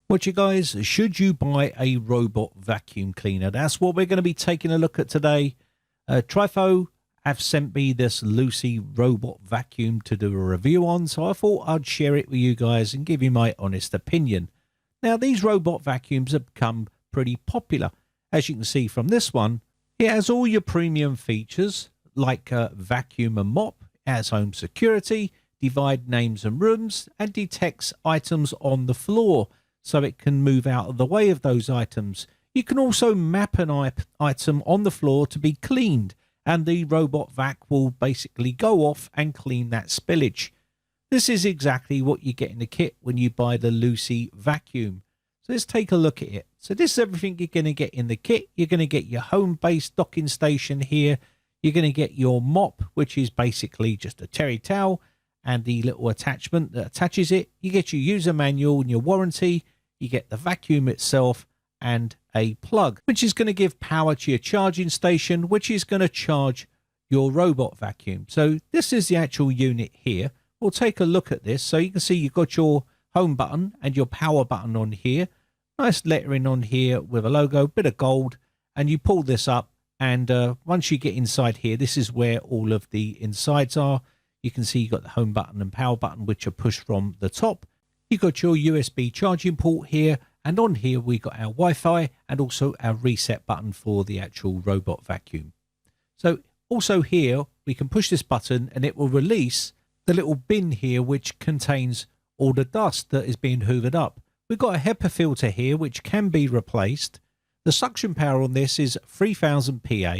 What you guys, should you buy a robot vacuum cleaner? That's what we're going to be taking a look at today. Trifo have sent me this Lucy robot vacuum to do a review on, so I thought I'd share it with you guys and give you my honest opinion. Now, these robot vacuums have become pretty popular. As you can see from this one, it has all your premium features like vacuum and mop, it has home security, divide names and rooms, and detects items on the floor, so it can move out of the way of those items. You can also map an item on the floor to be cleaned, and the robot vac will basically go off and clean that spillage. This is exactly what you get in the kit when you buy the Lucy vacuum. So let's take a look at it. So this is everything you're going to get in the kit. You're going to get your home-based docking station here. You're going to get your mop, which is basically just a terry towel, and the little attachment that attaches it. You get your user manual and your warranty. You get the vacuum itself and a plug, which is going to give power to your charging station, which is going to charge your robot vacuum. So this is the actual unit here. We'll take a look at this. So you can see you've got your home button and your power button on here. Nice lettering on here with a logo, bit of gold, and you pull this up, and once you get inside here, this is where all of the insides are. You can see you've got the home button and power button, which are pushed from the top. You've got your USB charging port here, and on here we got our Wi-Fi and also our reset button for the actual robot vacuum. So also here we can push this button and it will release the little bin here which contains all the dust that is being hoovered up. We've got a HEPA filter here which can be replaced. The suction power on this is 3000 PA.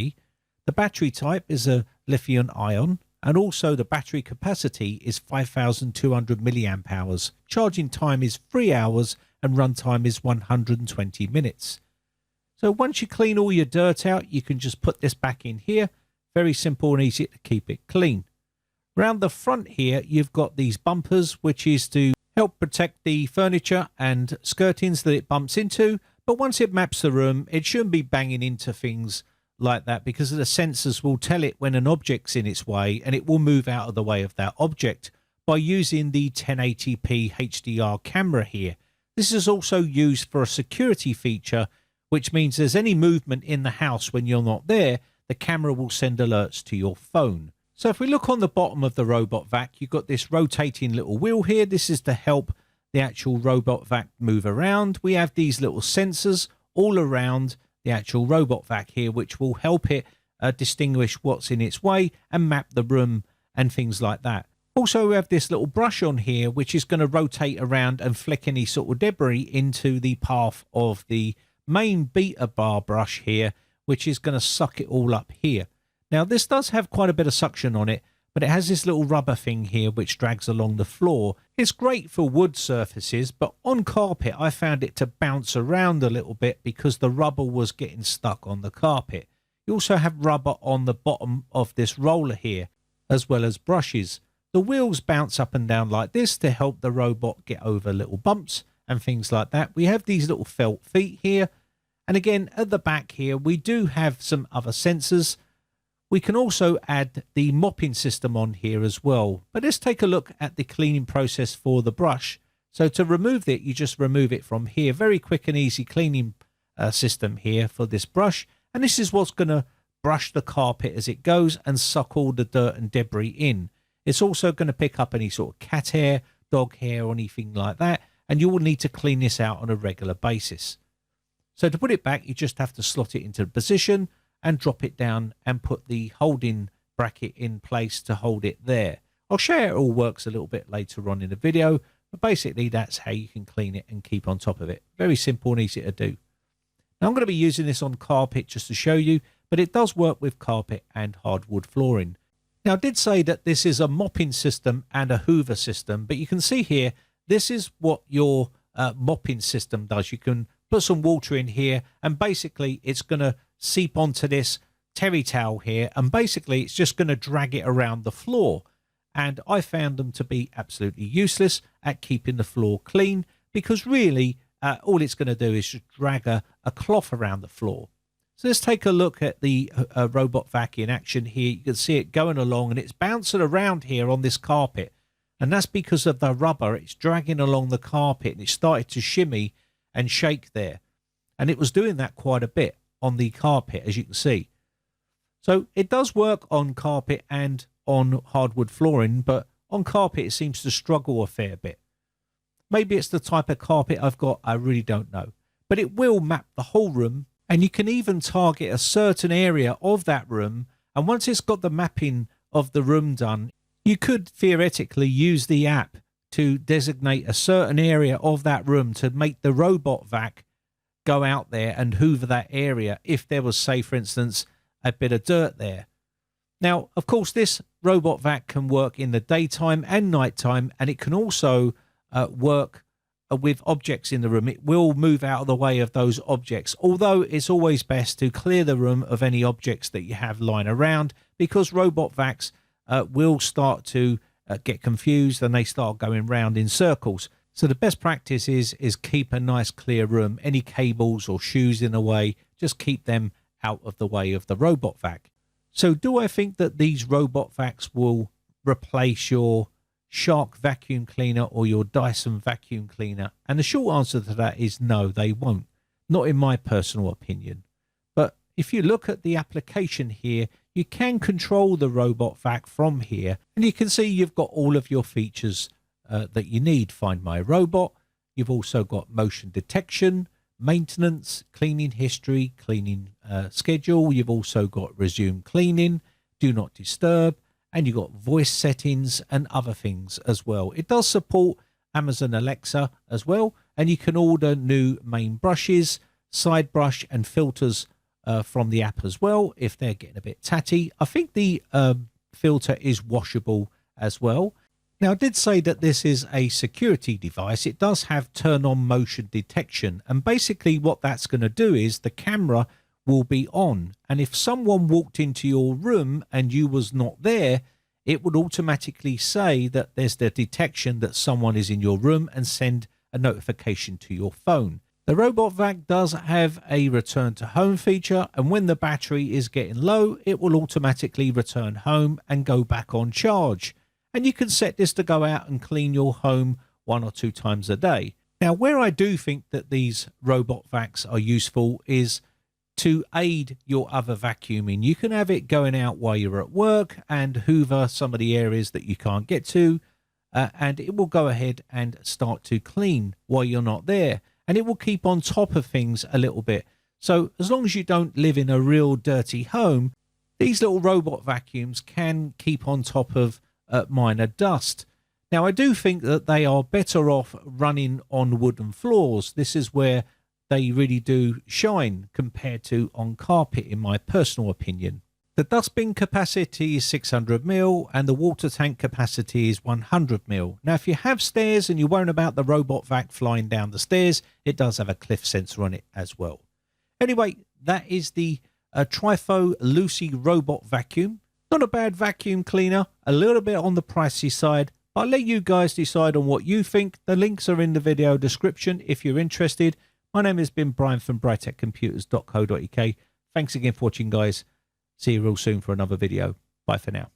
The battery type is a lithium ion. And also the battery capacity is 5,200 milliamp hours. Charging time is 3 hours and runtime is 120 minutes. So once you clean all your dirt out, you can just put this back in here. Very simple and easy to keep it clean. Around the front here, you've got these bumpers, which is to help protect the furniture and skirtings that it bumps into. But once it maps the room, it shouldn't be banging into things like that, because the sensors will tell it when an object's in its way, and it will move out of the way of that object by using the 1080p HDR camera here. This is also used for a security feature, which means there's any movement in the house when you're not there, the camera will send alerts to your phone. So if we look on the bottom of the robot vac, you've got this rotating little wheel here. This is to help the actual robot vac move around. We have these little sensors all around the actual robot vac here, which will help it distinguish what's in its way and map the room and things like that. Also, we have this little brush on here, which is going to rotate around and flick any sort of debris into the path of the main beta bar brush here, which is going to suck it all up here. Now, this does have quite a bit of suction on it, but it has this little rubber thing here which drags along the floor. It's great for wood surfaces, but on carpet I found it to bounce around a little bit because the rubber was getting stuck on the carpet. You also have rubber on the bottom of this roller here, as well as brushes. The wheels bounce up and down like this to help the robot get over little bumps and things like that. We have these little felt feet here, and again at the back here we do have some other sensors. We can also add the mopping system on here as well. But let's take a look at the cleaning process for the brush. So to remove it, you just remove it from here. Very quick and easy cleaning system here for this brush. And this is what's going to brush the carpet as it goes and suck all the dirt and debris in. It's also going to pick up any sort of cat hair, dog hair, or anything like that. And you will need to clean this out on a regular basis. So to put it back, you just have to slot it into position and drop it down and put the holding bracket in place to hold it there. I'll show you how it all works a little bit later on in the video, but basically that's how you can clean it and keep on top of it. Very simple and easy to do. Now I'm going to be using this on carpet just to show you, but it does work with carpet and hardwood flooring. Now I did say that this is a mopping system and a hoover system, but you can see here, this is what your mopping system does. You can put some water in here and basically it's going to seep onto this terry towel here, and basically it's just going to drag it around the floor. And I found them to be absolutely useless at keeping the floor clean, because really all it's going to do is just drag a cloth around the floor. So let's take a look at the robot vac in action here. You can see it going along and it's bouncing around here on this carpet, and that's because of the rubber. It's dragging along the carpet and it started to shimmy, and shake there. And it was doing that quite a bit on the carpet, as you can see. So it does work on carpet and on hardwood flooring, but on carpet it seems to struggle a fair bit. Maybe it's the type of carpet I've got, I really don't know. But it will map the whole room, and you can even target a certain area of that room. And once it's got the mapping of the room done, you could theoretically use the app to designate a certain area of that room to make the robot vac go out there and hoover that area if there was, say, for instance, a bit of dirt there. Now, of course, this robot vac can work in the daytime and nighttime, and it can also work with objects in the room. It will move out of the way of those objects, although it's always best to clear the room of any objects that you have lying around, because robot vacs will start to get confused and they start going round in circles. So the best practice is keep a nice clear room. Any cables or shoes in the way, just keep them out of the way of the robot vac. So do I think that these robot vacs will replace your Shark vacuum cleaner or your Dyson vacuum cleaner? And the short answer to that is no, they won't. Not in my personal opinion. But if you look at the application here, you can control the robot vac from here, and you can see you've got all of your features that you need. Find My Robot. You've also got motion detection, maintenance, cleaning history, cleaning schedule. You've also got resume cleaning, do not disturb, and you've got voice settings and other things as well. It does support Amazon Alexa as well, and you can order new main brushes, side brush and filters from the app as well if they're getting a bit tatty. I think the filter is washable as well. Now, I did say that this is a security device. It does have turn on motion detection, and basically what that's going to do is the camera will be on, and if someone walked into your room and you was not there, it would automatically say that there's the detection that someone is in your room and send a notification to your phone. The robot vac does have a return to home feature, and when the battery is getting low, it will automatically return home and go back on charge. And you can set this to go out and clean your home 1 or 2 times a day. Now, where I do think that these robot vacs are useful is to aid your other vacuuming. You can have it going out while you're at work and hoover some of the areas that you can't get to, and it will go ahead and start to clean while you're not there. And it will keep on top of things a little bit. So as long as you don't live in a real dirty home, these little robot vacuums can keep on top of minor dust. Now, I do think that they are better off running on wooden floors. This is where they really do shine compared to on carpet, in my personal opinion. The dustbin capacity is 600 ml and the water tank capacity is 100 ml. Now, if you have stairs and you're worrying about the robot vac flying down the stairs, it does have a cliff sensor on it as well. Anyway, that is the Trifo Lucy robot vacuum. Not a bad vacuum cleaner, a little bit on the pricey side. I'll let you guys decide on what you think. The links are in the video description if you're interested. My name has been Brian from briteccomputers.co.uk. Thanks again for watching, guys. See you real soon for another video. Bye for now.